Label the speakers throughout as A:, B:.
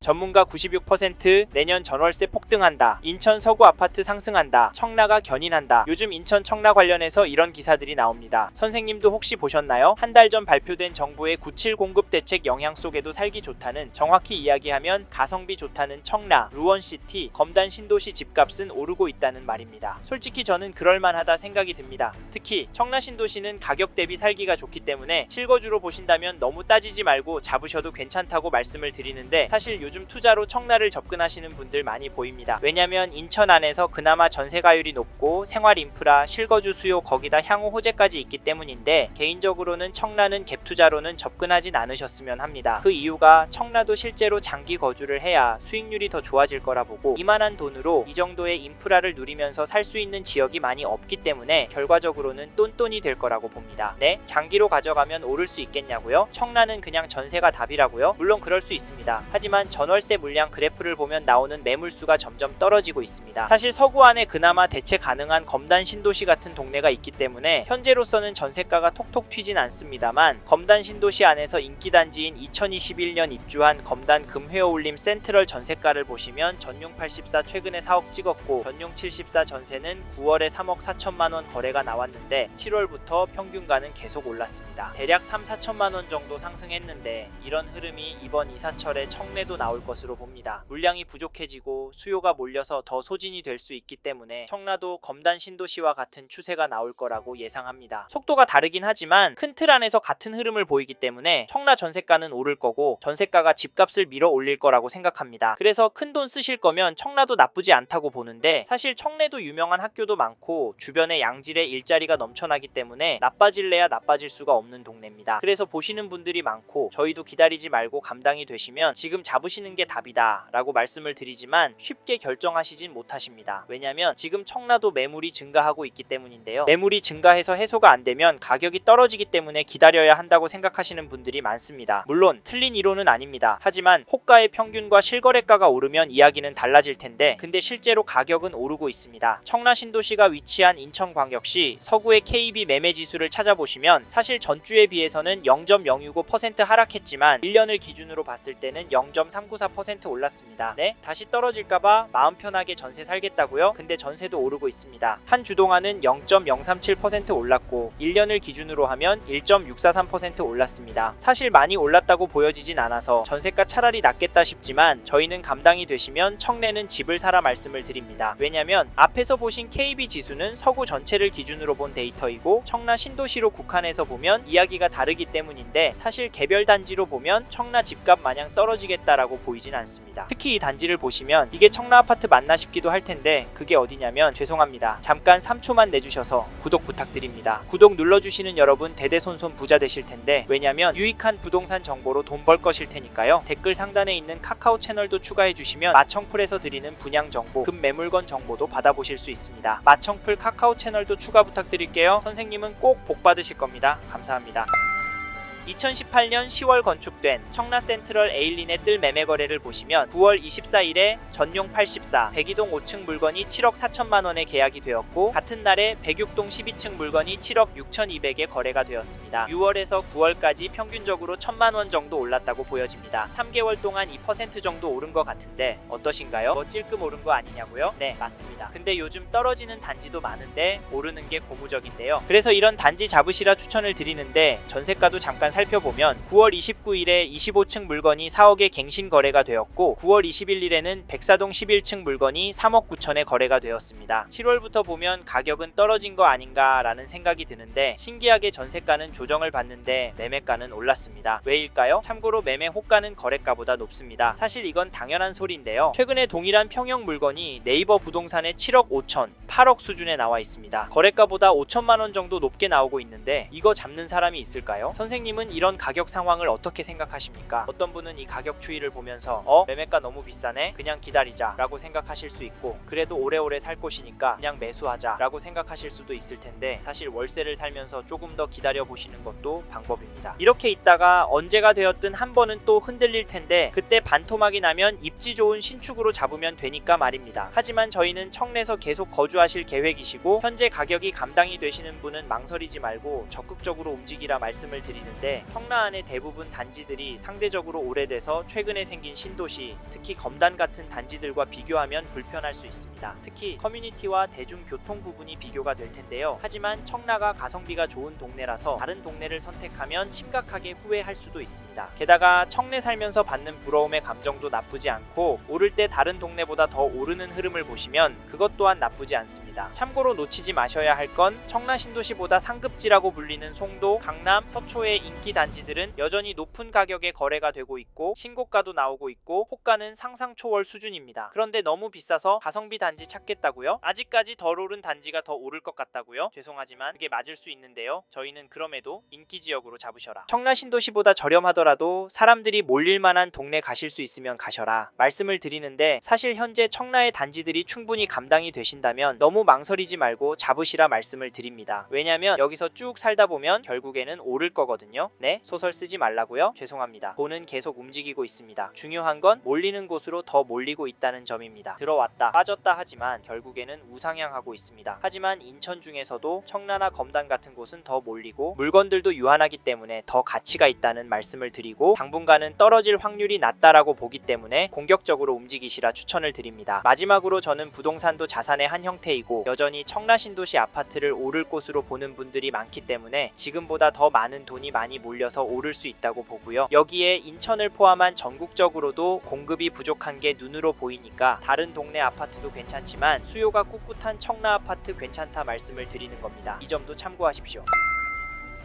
A: 전문가 96% 내년 전월세 폭등한다. 인천 서구 아파트 상승한다. 청라가 견인한다. 요즘 인천 청라 관련해서 이런 기사들이 나옵니다. 선생님도 혹시 보셨나요? 한 달 전 발표된 정부의 97 공급 대책 영향 속에도 살기 좋다는, 정확히 이야기하면 가성비 좋다는 청라, 루원시티, 검단 신도시 집값은 오르고 있다는 말입니다. 솔직히 저는 그럴만하다 생각이 듭니다. 특히 청라 신도시는 가격 대비 살기가 좋기 때문에 실거주로 보신다면 너무 따지지 말고 잡으셔도 괜찮다고 말씀을 드리는데, 사실 요즘 투자로 청라를 접근하시는 분들 많이 보입니다. 왜냐면 인천 안에서 그나마 전세가율이 높고 생활 인프라, 실거주 수요, 거기다 향후 호재까지 있기 때문인데, 개인적으로는 청라는 갭 투자로는 접근하진 않으셨으면 합니다. 그 이유가 청라도 실제로 장기 거주를 해야 수익률이 더 좋아질 거라 보고, 이만한 돈으로 이 정도의 인프라를 누리면서 살 수 있는 지역이 많이 없기 때문에 결과적으로는 똔똔이 될 거라고 봅니다. 네? 장기로 가져가면 오를 수 있겠냐고요? 청라는 그냥 전세가 답이라고요? 물론 그럴 수 있습니다. 하지만 전월세 물량 그래프를 보면 나오는 매물수가 점점 떨어지고 있습니다. 사실 서구 안에 그나마 대체 가능한 검단 신도시 같은 동네가 있기 때문에 현재로서는 전세가가 톡톡 튀진 않습니다만, 검단 신도시 안에서 인기단지인 2021년 입주한 검단 금회오울림 센트럴 전세가를 보시면 전용 84 최근에 4억 찍었고, 전용 74 전세는 9월에 3억 4천만원 거래가 나왔는데 7월부터 평균가는 계속 올랐습니다. 대략 3, 4천만원 정도 상승했는데, 이런 흐름이 이번 이사철에 청내도 나올 것으로 봅니다. 물량이 부족해지고 수요가 몰려서 더 소진이 될 수 있기 때문에 청라도 검단 신도시와 같은 추세가 나올 거라고 예상합니다. 속도가 다르긴 하지만 큰 틀 안에서 같은 흐름을 보이기 때문에 청라 전세가는 오를 거고, 전세가가 집값을 밀어 올릴 거라고 생각합니다. 그래서 큰 돈 쓰실 거면 청라도 나쁘지 않다고 보는데, 사실 청내도 유명한 학교도 많고 주변에 양질의 일자리가 넘쳐나기 때문에 나빠질래야 나빠질 수가 없는 동네입니다. 그래서 보시는 분들이 많고, 저희도 기다리지 말고 감당이 되시면 지금 잡으시는 게 답이다 라고 말씀을 드리지만 쉽게 결정하시진 못하십니다. 왜냐면 지금 청라도 매물이 증가하고 있기 때문인데요. 매물이 증가해서 해소가 안 되면 가격이 떨어지기 때문에 기다려야 한다고 생각하시는 분들이 많습니다. 물론 틀린 이론은 아닙니다. 하지만 호가의 평균과 실거래가가 오르면 이야기는 달라질 텐데, 근데 실제로 가격은 오르고 있습니다. 청라 신도시가 위치한 인천광역시 서구의 KB 매매지수를 찾아보시면 사실 전주에 비해서는 0.065% 하락했지만 1년을 기준으로 봤을 때는 0.394% 올랐습니다. 네? 다시 떨어질까봐 마음 편하게 전세 살겠다고요? 근데 전세도 오르고 있습니다. 한 주 동안은 0.037% 올랐고 1년을 기준으로 하면 1.643% 올랐습니다. 사실 많이 올랐다고 보여지진 않아서 전세가 차라리 낫겠다 싶지만, 저희는 감당이 되시면 청내는 집을 사라 말씀을 드립니다. 왜냐면 앞에서 보신 KB 지수는 서구 전체를 기준으로 본 데이터이고, 청라 신도시로 국한해서 보면 이야기가 다르기 때문인데, 사실 개별 단지로 보면 청라 집값 마냥 떨어지겠다라고 보이진 않습니다. 특히 이 단지를 보시면 이게 청라 아파트 맞나 싶기도 할 텐데, 그게 어디냐면, 죄송합니다. 잠깐 3초만 내주셔서 구독 부탁드립니다. 구독 눌러주시는 여러분 대대손손 부자 되실 텐데, 왜냐면 유익한 부동산 정보로 돈 벌 것일 테니까요. 댓글 상단에 있는 카카오 채널도 추가해 주시면 마청풀에서 드리는 분양 정보, 급매물건 정보도 받아보실 수 있습니다. 마청풀 카카오 채널도 추가 부탁드릴게요. 선생님은 꼭 복 받으실 겁니다. 감사합니다. 2018년 10월 건축된 청라 센트럴 에일린의 뜰 매매 거래를 보시면 9월 24일에 전용 84, 102동 5층 물건이 7억 4천만원에 계약이 되었고, 같은 날에 106동 12층 물건이 7억 6,200에 거래가 되었습니다. 6월에서 9월까지 평균적으로 1,000만원 정도 올랐다고 보여집니다. 3개월 동안 2% 정도 오른 것 같은데 어떠신가요? 뭐 찔끔 오른 거 아니냐고요? 네, 맞습니다. 근데 요즘 떨어지는 단지도 많은데 오르는 게 고무적인데요. 그래서 이런 단지 잡으시라 추천을 드리는데, 전세가도 잠깐 살펴보면 9월 29일에 25층 물건이 4억에 갱신 거래가 되었고, 9월 21일에는 백사동 11층 물건이 3억 9천에 거래가 되었습니다. 7월부터 보면 가격은 떨어진 거 아닌가 라는 생각이 드는데, 신기하게 전세가는 조정을 받는데 매매가는 올랐습니다. 왜일까요? 참고로 매매 호가는 거래가보다 높습니다. 사실 이건 당연한 소리인데요. 최근에 동일한 평형 물건이 네이버 부동산에 7억 5천, 8억 수준에 나와 있습니다. 거래가보다 5천만원 정도 높게 나오고 있는데 이거 잡는 사람이 있을까요? 선생님은 이런 가격 상황을 어떻게 생각하십니까? 어떤 분은 이 가격 추이를 보면서 매매가 너무 비싸네? 그냥 기다리자 라고 생각하실 수 있고, 그래도 오래오래 살 곳이니까 그냥 매수하자 라고 생각하실 수도 있을 텐데, 사실 월세를 살면서 조금 더 기다려 보시는 것도 방법입니다. 이렇게 있다가 언제가 되었든 한 번은 또 흔들릴 텐데, 그때 반토막이 나면 입지 좋은 신축으로 잡으면 되니까 말입니다. 하지만 저희는 청내에서 계속 거주하실 계획이시고 현재 가격이 감당이 되시는 분은 망설이지 말고 적극적으로 움직이라 말씀을 드리는데, 있는데 청라 안의 대부분 단지들이 상대적으로 오래돼서 최근에 생긴 신도시, 특히 검단 같은 단지들과 비교하면 불편할 수 있습니다. 특히 커뮤니티와 대중교통 부분이 비교가 될 텐데요. 하지만 청라가 가성비가 좋은 동네라서 다른 동네를 선택하면 심각하게 후회할 수도 있습니다. 게다가 청내 살면서 받는 부러움의 감정도 나쁘지 않고 오를 때 다른 동네보다 더 오르는 흐름을 보시면 그것 또한 나쁘지 않습니다. 참고로 놓치지 마셔야 할 건 청라 신도시보다 상급지라고 불리는 송도, 강남, 서초의 인기 단지들은 여전히 높은 가격에 거래가 되고 있고 신고가도 나오고 있고 호가는 상상 초월 수준입니다. 그런데 너무 비싸서 가성비 단지 찾겠다고요? 아직까지 덜 오른 단지가 더 오를 것 같다고요? 죄송하지만 그게 맞을 수 있는데요. 저희는 그럼에도 인기 지역으로 잡으셔라. 청라 신도시보다 저렴하더라도 사람들이 몰릴 만한 동네 가실 수 있으면 가셔라 말씀을 드리는데, 사실 현재 청라의 단지들이 충분히 감당이 되신다면 너무 망설이지 말고 잡으시라 말씀을 드립니다. 왜냐면 여기서 쭉 살다 보면 결국에는 오를 거거든요. 네? 소설 쓰지 말라고요? 죄송합니다. 돈은 계속 움직이고 있습니다. 중요한 건 몰리는 곳으로 더 몰리고 있다는 점입니다. 들어왔다 빠졌다 하지만 결국에는 우상향하고 있습니다. 하지만 인천 중에서도 청라나 검단 같은 곳은 더 몰리고 물건들도 유한하기 때문에 더 가치가 있다는 말씀을 드리고 당분간은 떨어질 확률이 낮다라고 보기 때문에 공격적으로 움직이시라 추천을 드립니다. 마지막으로 저는 부동산도 자산의 한 형태이고 여전히 청라 신도시 아파트를 오를 곳으로 보는 분들이 많기 때문에 지금보다 더 많은 돈이 많이 몰려서 오를 수 있다고 보고요. 여기에 인천을 포함한 전국적으로도 공급이 부족한 게 눈으로 보이니까 다른 동네 아파트도 괜찮지만 수요가 꿋꿋한 청라 아파트 괜찮다 말씀을 드리는 겁니다. 이 점도 참고하십시오.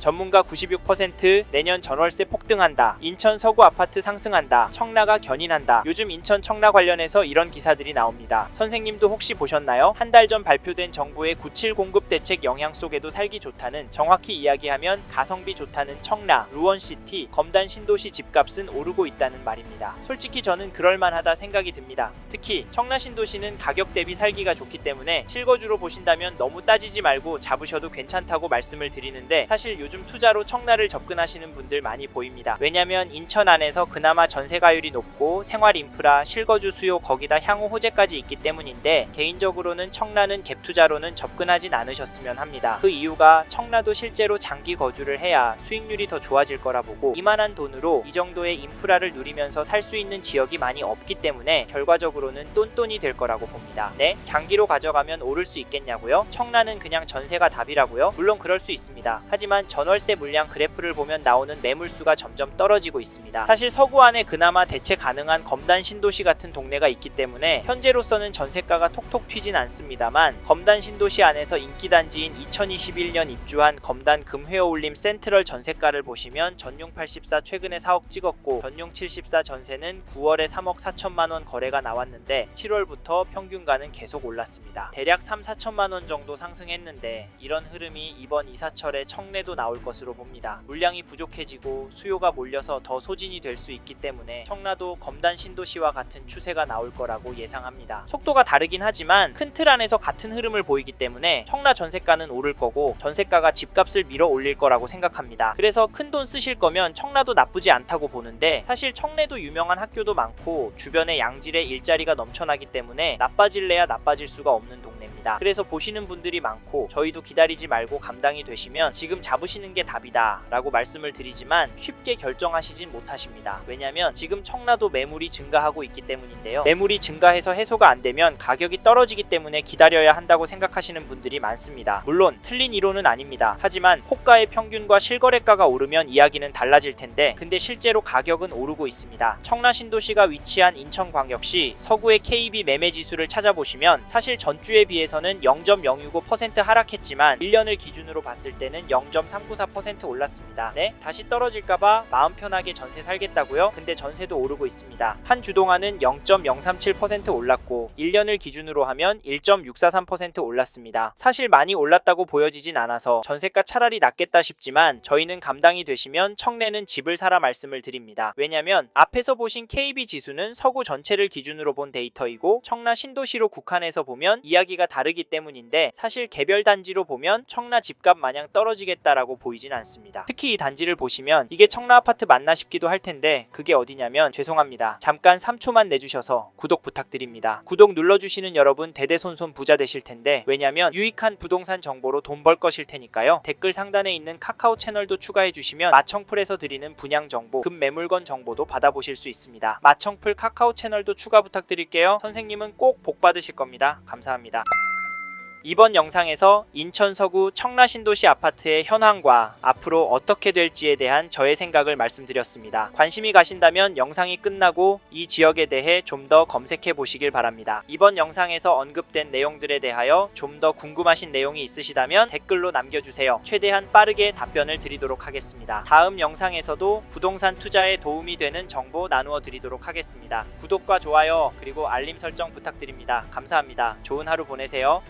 A: 전문가 96% 내년 전월세 폭등한다. 인천 서구 아파트 상승한다. 청라가 견인한다. 요즘 인천 청라 관련해서 이런 기사들이 나옵니다. 선생님도 혹시 보셨나요? 한 달 전 발표된 정부의 97 공급 대책 영향 속에도 살기 좋다는, 정확히 이야기하면 가성비 좋다는 청라, 루원시티, 검단 신도시 집값은 오르고 있다는 말입니다. 솔직히 저는 그럴만하다 생각이 듭니다. 특히 청라 신도시는 가격 대비 살기가 좋기 때문에 실거주로 보신다면 너무 따지지 말고 잡으셔도 괜찮다고 말씀을 드리는데, 사실 요즘 투자로 청라를 접근하시는 분들 많이 보입니다. 왜냐면 인천 안에서 그나마 전세가율이 높고 생활 인프라, 실거주 수요, 거기다 향후 호재까지 있기 때문인데, 개인적으로는 청라는 갭 투자로는 접근하진 않으셨으면 합니다. 그 이유가 청라도 실제로 장기 거주를 해야 수익률이 더 좋아질 거라 보고, 이만한 돈으로 이 정도의 인프라를 누리면서 살 수 있는 지역이 많이 없기 때문에 결과적으로는 똔똔이 될 거라고 봅니다. 네? 장기로 가져가면 오를 수 있겠냐고요? 청라는 그냥 전세가 답이라고요? 물론 그럴 수 있습니다. 하지만 전월세 물량 그래프를 보면 나오는 매물수가 점점 떨어지고 있습니다. 사실 서구 안에 그나마 대체 가능한 검단 신도시 같은 동네가 있기 때문에 현재로서는 전세가가 톡톡 튀진 않습니다만, 검단 신도시 안에서 인기단지인 2021년 입주한 검단 금회어울림 센트럴 전세가를 보시면 전용 84 최근에 4억 찍었고 전용 74 전세는 9월에 3억 4천만원 거래가 나왔는데 7월부터 평균가는 계속 올랐습니다. 대략 3-4천만원 정도 상승했는데 이런 흐름이 이번 이사철에 청내도 나올 것으로 봅니다. 물량이 부족해지고 수요가 몰려서 더 소진이 될 수 있기 때문에 청라도 검단 신도시와 같은 추세가 나올 거라고 예상합니다. 속도가 다르긴 하지만 큰 틀 안에서 같은 흐름을 보이기 때문에 청라 전세가는 오를 거고 전세가가 집값을 밀어 올릴 거라고 생각합니다. 그래서 큰 돈 쓰실 거면 청라도 나쁘지 않다고 보는데, 사실 청내도 유명한 학교도 많고 주변에 양질의 일자리가 넘쳐나기 때문에 나빠질래야 나빠질 수가 없는 동네입니다. 그래서 보시는 분들이 많고 저희도 기다리지 말고 감당이 되시면 지금 잡으시는 게 답이다 라고 말씀을 드리지만 쉽게 결정하시진 못하십니다. 왜냐면 지금 청라도 매물이 증가하고 있기 때문인데요. 매물이 증가해서 해소가 안 되면 가격이 떨어지기 때문에 기다려야 한다고 생각하시는 분들이 많습니다. 물론 틀린 이론은 아닙니다. 하지만 호가의 평균과 실거래가가 오르면 이야기는 달라질 텐데, 근데 실제로 가격은 오르고 있습니다. 청라 신도시가 위치한 인천광역시 서구의 KB 매매지수를 찾아보시면 사실 전주에 비해서는 0.065% 하락했지만 1년을 기준으로 봤을 때는 0.394% 올랐습니다. 네? 다시 떨어질까봐 마음 편하게 전세 살겠다고요? 근데 전세도 오르고 있습니다. 한 주 동안은 0.037% 올랐고 1년을 기준으로 하면 1.643% 올랐습니다. 사실 많이 올랐다고 보여지진 않아서 전세가 차라리 낫겠다 싶지만 저희는 감당이 되시면 청내는 집을 사라 말씀을 드립니다. 왜냐면 앞에서 보신 KB 지수는 서구 전체를 기준으로 본 데이터이고 청라 신도시로 국한해서 보면 이야기가 다르기 때문인데, 사실 개별 단지로 보면 청라 집값 마냥 떨어지겠다라고 있다고 보이진 않습니다. 특히 이 단지를 보시면 이게 청라아파트 맞나 싶기도 할 텐데 그게 어디냐면 죄송합니다. 잠깐 3초만 내주셔서 구독 부탁드립니다. 구독 눌러주시는 여러분 대대손손 부자 되실 텐데 왜냐면 유익한 부동산 정보로 돈 벌 것일 테니까요. 댓글 상단에 있는 카카오 채널도 추가해 주시면 마청풀에서 드리는 분양 정보, 급매물건 정보도 받아보실 수 있습니다. 마청풀 카카오 채널도 추가 부탁드릴게요. 선생님은 꼭 복 받으실 겁니다. 감사합니다. 이번 영상에서 인천 서구 청라신도시 아파트의 현황과 앞으로 어떻게 될지에 대한 저의 생각을 말씀드렸습니다. 관심이 가신다면 영상이 끝나고 이 지역에 대해 좀 더 검색해 보시길 바랍니다. 이번 영상에서 언급된 내용들에 대하여 좀 더 궁금하신 내용이 있으시다면 댓글로 남겨주세요. 최대한 빠르게 답변을 드리도록 하겠습니다. 다음 영상에서도 부동산 투자에 도움이 되는 정보 나누어 드리도록 하겠습니다. 구독과 좋아요 그리고 알림 설정 부탁드립니다. 감사합니다. 좋은 하루 보내세요.